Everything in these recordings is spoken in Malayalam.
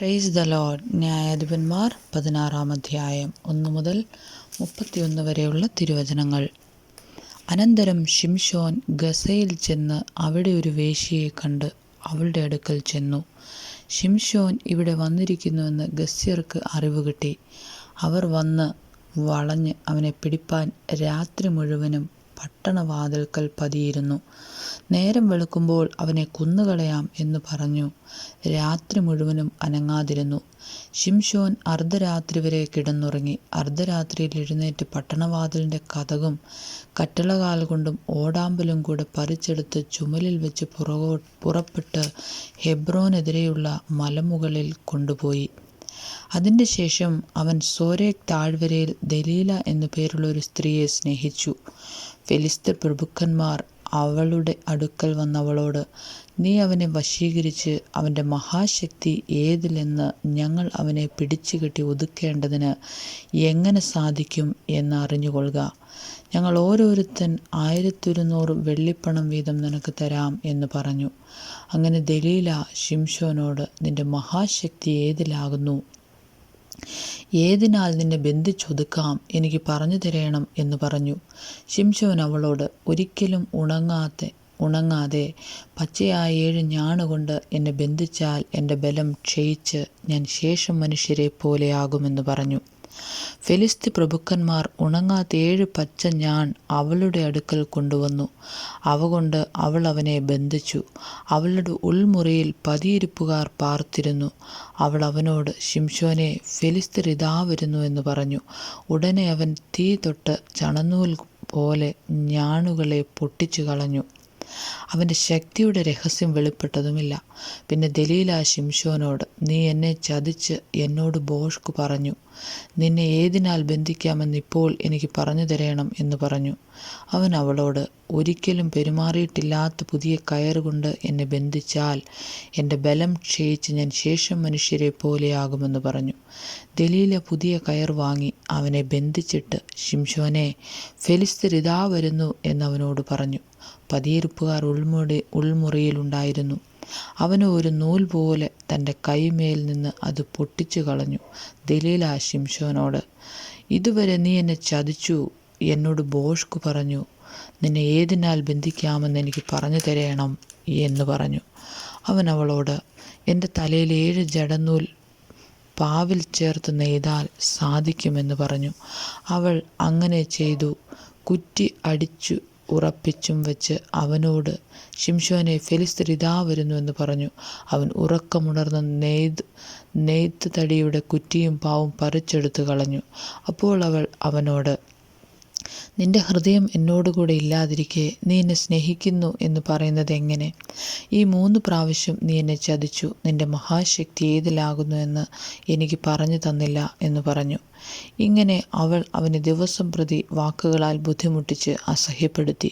Praise the Lord. ന്യായാധിപന്മാർ 16-ാം അധ്യായം 1 മുതൽ 31 വരെയുള്ള തിരുവചനങ്ങൾ. അനന്തരം ശിംശോൻ ഗസയിൽ ചെന്ന് അവിടെ ഒരു വേശ്യയെ കണ്ട് അവളുടെ അടുക്കൽ ചെന്നു. ശിംശോൻ ഇവിടെ വന്നിരിക്കുന്നുവെന്ന് ഗസ്യർക്ക് അറിവ് കിട്ടി. അവർ വന്ന് വളഞ്ഞ് അവനെ പിടിപ്പാൻ രാത്രി മുഴുവനും പട്ടണവാതിൽക്കൽ പതിയിരുന്നു. നേരം വെളുക്കുമ്പോൾ അവനെ കൊന്നുകളയാം എന്ന് പറഞ്ഞു. രാത്രി മുഴുവനും അനങ്ങാതിരുന്നു. ശിംശോൻ അർദ്ധരാത്രി വരെ കിടന്നുറങ്ങി. അർദ്ധരാത്രിയിൽ എഴുന്നേറ്റ് പട്ടണവാതിലിൻ്റെ കതകും കട്ടിളകാൽ കൊണ്ടും ഓടാമ്പലും കൂടെ പറിച്ചെടുത്ത് ചുമലിൽ വെച്ച് പുറപ്പെട്ട് ഹെബ്രോനെതിരെയുള്ള മലമുകളിൽ കൊണ്ടുപോയി. അതിൻ്റെ ശേഷം അവൻ സോരേക്ക് താഴ്വരയിൽ ദലീല എന്നു പേരുള്ള ഒരു സ്ത്രീയെ സ്നേഹിച്ചു. ഫെലിസ്ത്യ പ്രഭുക്കന്മാർ അവളുടെ അടുക്കൽ വന്നവളോട്, നീ അവനെ വശീകരിച്ച് അവൻ്റെ മഹാശക്തി ഏതിലെന്ന് ഞങ്ങൾ അവനെ പിടിച്ചുകെട്ടി ഒതുക്കേണ്ടതിന് എങ്ങനെ സാധിക്കും എന്ന് അറിഞ്ഞുകൊള്ളുക. ഞങ്ങൾ ഓരോരുത്തൻ 1200 വെള്ളിപ്പണം വീതം നിനക്ക് തരാം എന്ന് പറഞ്ഞു. അങ്ങനെ ദലീല ശിംശോനോട്, നിന്റെ മഹാശക്തി ഏതിലാകുന്നു? ഏതിനാൽ നിന്നെ ബന്ധിച്ചൊതുക്കാം? എനിക്ക് പറഞ്ഞു തരേണം എന്ന് പറഞ്ഞു. ശിംശോൻ അവളോട്, ഒരിക്കലും ഉണങ്ങാതെ പച്ചയായ 7 ഞാണുകൊണ്ട് എന്നെ ബന്ധിച്ചാൽ എൻ്റെ ബലം ക്ഷയിച്ച് ഞാൻ ശേഷം മനുഷ്യരെ പോലെയാകുമെന്ന് പറഞ്ഞു. ഫെലിസ്ത്യ പ്രഭുക്കന്മാർ ഉണങ്ങാത്ത 7 പച്ച ഞാൺ അവളുടെ അടുക്കൽ കൊണ്ടുവന്നു. അവ കൊണ്ട് അവൾ അവനെ ബന്ധിച്ചു. അവളുടെ ഉൾമുറിയിൽ പതിയിരിപ്പുകാർ പാർത്തിരുന്നു. അവൾ അവനോട്, ശിംശോനെ, ഫെലിസ്ത്യർ ഇതാ വരുന്നു എന്ന് പറഞ്ഞു. ഉടനെ അവൻ തീ തൊട്ട് ചണനൂൽ പോലെ ഞാണുകളെ പൊട്ടിച്ചു കളഞ്ഞു. അവൻ്റെ ശക്തിയുടെ രഹസ്യം വെളിപ്പെട്ടതുമില്ല. പിന്നെ ദലീല ശിംശോനോട്, നീ എന്നെ ചതിച്ച് എന്നോട് ഭോഷ്ക് പറഞ്ഞു. നിന്നെ ഏതിനാൽ ബന്ധിക്കാമെന്ന് ഇപ്പോൾ എനിക്ക് പറഞ്ഞു തരേണം എന്ന് പറഞ്ഞു. അവൻ അവളോട്, ഒരിക്കലും പെരുമാറിയിട്ടില്ലാത്ത പുതിയ കയറുകൊണ്ട് എന്നെ ബന്ധിച്ചാൽ എൻ്റെ ബലം ക്ഷയിച്ച് ഞാൻ ശേഷം മനുഷ്യരെ പോലെയാകുമെന്ന് പറഞ്ഞു. ദലീല പുതിയ കയർ വാങ്ങി അവനെ ബന്ധിച്ചിട്ട്, ശിംശോനെ, ഫെലിസ്ത്യർ ഇതാ വരുന്നു എന്നവനോട് പറഞ്ഞു. പതിയിരിപ്പുകാർ ഉൾമുറിയിലുണ്ടായിരുന്നു. അവന് ഒരു നൂൽ പോലെ തൻ്റെ കൈമേൽ നിന്ന് അത് പൊട്ടിച്ചു കളഞ്ഞു. ദലീല ശിംശോനോട്, ഇതുവരെ നീ എന്നെ ചതിച്ചു, എന്നോട് ഭോഷ്ക് പറഞ്ഞു. നിന്നെ ഏതിനാൽ ബന്ധിക്കാമെന്ന് എനിക്ക് പറഞ്ഞു തരേണം എന്ന് പറഞ്ഞു. അവൻ അവളോട്, എൻ്റെ തലയിൽ 7 ജടനൂൽ പാവിൽ ചേർത്ത് നെയ്താൽ സാധിക്കുമെന്ന് പറഞ്ഞു. അവൾ അങ്ങനെ ചെയ്തു. കുറ്റി അടിച്ചു ഉറപ്പിച്ചും വെച്ച് അവനോട്, ശിംശോനെ, ഫെലിസ്ത്യർ ഇതാ വരുന്നു എന്ന് പറഞ്ഞു. അവൻ ഉറക്കമുണർന്ന് നെയ്ത്ത് തടിയുടെ കുറ്റിയും പാവും പറിച്ചെടുത്തു കളഞ്ഞു. അപ്പോൾ അവൾ അവനോട്, നിന്റെ ഹൃദയം എന്നോടുകൂടെ ഇല്ലാതിരിക്കെ നീ എന്നെ സ്നേഹിക്കുന്നു എന്ന് പറയുന്നത് എങ്ങനെ? ഈ 3 പ്രാവശ്യം നീ എന്നെ ചതിച്ചു. നിന്റെ മഹാശക്തി ഏതിലാകുന്നു എന്ന് എനിക്ക് പറഞ്ഞു തന്നില്ല എന്ന് പറഞ്ഞു. ഇങ്ങനെ അവൾ അവനെ ദിവസം പ്രതി വാക്കുകളാൽ ബുദ്ധിമുട്ടിച്ച് അസഹ്യപ്പെടുത്തി.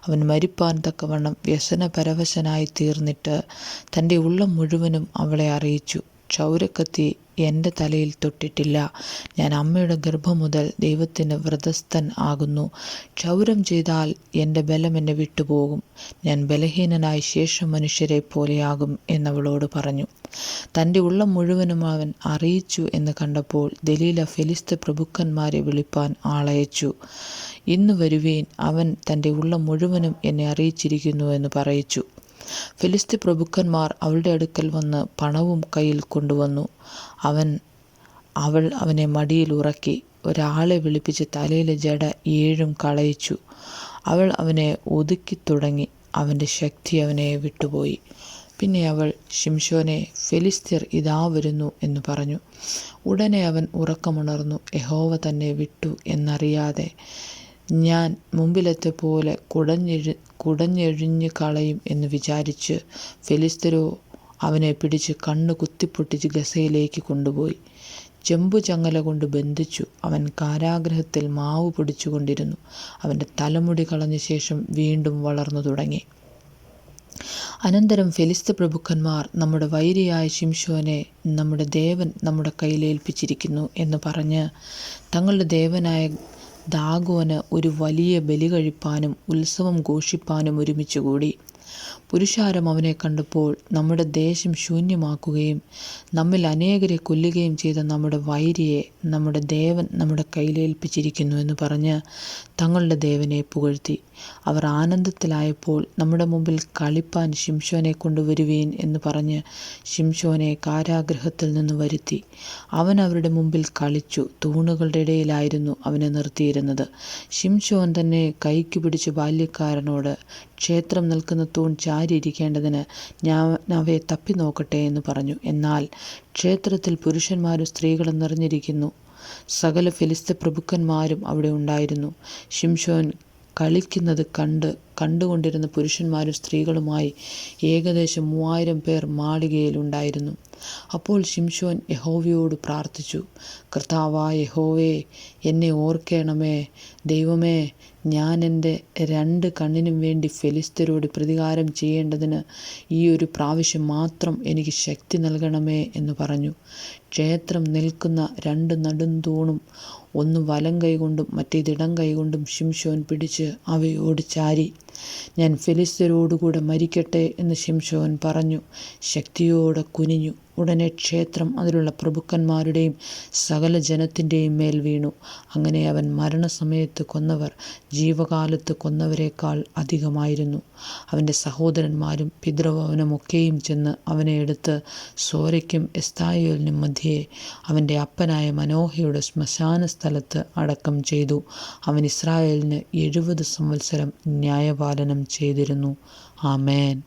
അവൻ മരിപ്പാൻ തക്കവണ്ണം വ്യസനപരവശനായി തീർന്നിട്ട് തൻ്റെ ഉള്ളം മുഴുവനും അവളെ അറിയിച്ചു. ക്ഷൗരക്കത്തി എൻ്റെ തലയിൽ തൊട്ടിട്ടില്ല. ഞാൻ അമ്മയുടെ ഗർഭം മുതൽ ദൈവത്തിന് വ്രതസ്ഥൻ ആകുന്നു. ക്ഷൗരം ചെയ്താൽ എൻ്റെ ബലം എന്നെ വിട്ടുപോകും. ഞാൻ ബലഹീനനായി ശേഷം മനുഷ്യരെ പോലെയാകും എന്നവളോട് പറഞ്ഞു. തൻ്റെ ഉള്ളം മുഴുവനും അവൻ അറിയിച്ചു എന്ന് കണ്ടപ്പോൾ ദലീല ഫെലിസ്ത്യ പ്രഭുക്കന്മാരെ വിളിപ്പാൻ ആളയച്ചു. ഇന്ന് വരുവീൻ, അവൻ തൻ്റെ ഉള്ളം മുഴുവനും എന്നെ അറിയിച്ചിരിക്കുന്നു എന്ന് പറയിച്ചു. ഫെലിസ്ത്യ പ്രഭുക്കന്മാർ അവളുടെ അടുക്കൽ വന്ന് പണവും കയ്യിൽ കൊണ്ടുവന്നു. അവൾ അവനെ മടിയിൽ ഉറക്കി ഒരാളെ വിളിപ്പിച്ച് തലയിലെ ജട 7 കളയിച്ചു. അവൾ അവനെ ഒതുക്കി തുടങ്ങി. അവൻ്റെ ശക്തി അവനെ വിട്ടുപോയി. പിന്നെ അവൾ, ശിംശോനെ, ഫെലിസ്ത്യർ ഇതാ വരുന്നു എന്ന് പറഞ്ഞു. ഉടനെ അവൻ ഉറക്കമുണർന്നു. യഹോവ തന്നെ വിട്ടു എന്നറിയാതെ ഞാൻ മുമ്പിലത്തെ പോലെ കുടഞ്ഞെഴിഞ്ഞു കളയും എന്ന് വിചാരിച്ച് ഫെലിസ്ത്യരോ അവനെ പിടിച്ച് കണ്ണ് കുത്തിപ്പൊട്ടിച്ച് ഗസയിലേക്ക് കൊണ്ടുപോയി. ചെമ്പുചങ്ങല കൊണ്ട് ബന്ധിച്ചു. അവൻ കാരാഗൃഹത്തിൽ മാവ് പൊടിച്ചുകൊണ്ടിരുന്നു. അവൻ്റെ തലമുടി കളഞ്ഞ ശേഷം വീണ്ടും വളർന്നു തുടങ്ങി. അനന്തരം ഫെലിസ്ത്യ പ്രഭുക്കന്മാർ, നമ്മുടെ വൈരിയായ ശിംശോനെ നമ്മുടെ ദേവൻ നമ്മുടെ കയ്യിലേൽപ്പിച്ചിരിക്കുന്നു എന്ന് പറഞ്ഞ് തങ്ങളുടെ ദേവനായ ദാഗോന് ഒരു വലിയ ബലി കഴിപ്പാനും ഉത്സവം ഘോഷിപ്പാനും ഒരുമിച്ചുകൂടി. പുരുഷാരം അവനെ കണ്ടപ്പോൾ നമ്മുടെ ദേശം ശൂന്യമാക്കുകയും നമ്മിൽ അനേകരെ കൊല്ലുകയും ചെയ്ത നമ്മുടെ വൈരിയെ നമ്മുടെ ദേവൻ നമ്മുടെ കയ്യിലേൽപ്പിച്ചിരിക്കുന്നു എന്ന് പറഞ്ഞ് തങ്ങളുടെ ദേവനെ പുകഴ്ത്തി. അവർ ആനന്ദത്തിലായപ്പോൾ നമ്മുടെ മുമ്പിൽ കളിപ്പാൻ ശിംശോനെ കൊണ്ടുവരുവീൻ എന്ന് പറഞ്ഞ് ശിംശോനെ കാരാഗൃഹത്തിൽ നിന്ന് വരുത്തി. അവൻ അവരുടെ മുമ്പിൽ കളിച്ചു. തൂണുകളുടെ ഇടയിലായിരുന്നു അവനെ നിർത്തിയിരുന്നത്. ശിംശോൻ തന്നെ കൈക്ക് പിടിച്ച് ബാല്യക്കാരനോട്, ക്ഷേത്രം നിൽക്കുന്ന തൂൺ ചാരിയിരിക്കേണ്ടതിന് ഞാൻ അവയെ തപ്പി നോക്കട്ടെ എന്ന് പറഞ്ഞു. എന്നാൽ ക്ഷേത്രത്തിൽ പുരുഷന്മാരും സ്ത്രീകളും നിറഞ്ഞിരിക്കുന്നു. സകല ഫിലിസ്ത്യ പ്രഭുക്കന്മാരും അവിടെ ഉണ്ടായിരുന്നു. ശിംശോൻ കളിക്കുന്നത് കണ്ടുകൊണ്ടിരുന്ന പുരുഷന്മാരും സ്ത്രീകളുമായി ഏകദേശം 3000 പേർ മാളികയിലുണ്ടായിരുന്നു. അപ്പോൾ ശിംശോൻ യഹോവയോട് പ്രാർത്ഥിച്ചു. കർത്താവായ യഹോവേ, എന്നെ ഓർക്കണമേ. ദൈവമേ, ഞാൻ എൻ്റെ 2 കണ്ണിനും വേണ്ടി ഫെലിസ്ത്യരോട് പ്രതികാരം ചെയ്യേണ്ടതിന് ഈ ഒരു പ്രാവശ്യം മാത്രം എനിക്ക് ശക്തി നൽകണമേ എന്ന് പറഞ്ഞു. ക്ഷേത്രം നിൽക്കുന്ന 2 നെടുംതൂണും ഒന്ന് വലം കൈകൊണ്ടും മറ്റേതിടം കൈകൊണ്ടും ശിംശോൻ പിടിച്ച് അവയോട് ചാരി. ഞാൻ ഫെലിസ്ത്യരോടുകൂടെ മരിക്കട്ടെ എന്ന് ശിംശോൻ പറഞ്ഞു. ശക്തിയോടെ കുനിഞ്ഞു. ഉടനെ ക്ഷേത്രം അതിലുള്ള പ്രഭുക്കന്മാരുടെയും സകല ജനത്തിൻ്റെയും മേൽ വീണു. അങ്ങനെ അവൻ മരണസമയത്ത് കൊന്നവർ ജീവകാലത്ത് കൊന്നവരെക്കാൾ അധികമായിരുന്നു. അവൻ്റെ സഹോദരന്മാരും പിതൃഭവനമൊക്കെയും ചെന്ന് അവനെ എടുത്ത് സോരയ്ക്കും എസ്തായോലിനും മധ്യേ അവൻ്റെ അപ്പനായ മനോഹയുടെ ശ്മശാന സ്ഥലത്ത് അടക്കം ചെയ്തു. അവൻ ഇസ്രായേലിന് 70 സംവത്സരം ന്യായപാലനം ചെയ്തിരുന്നു. ആമേൻ.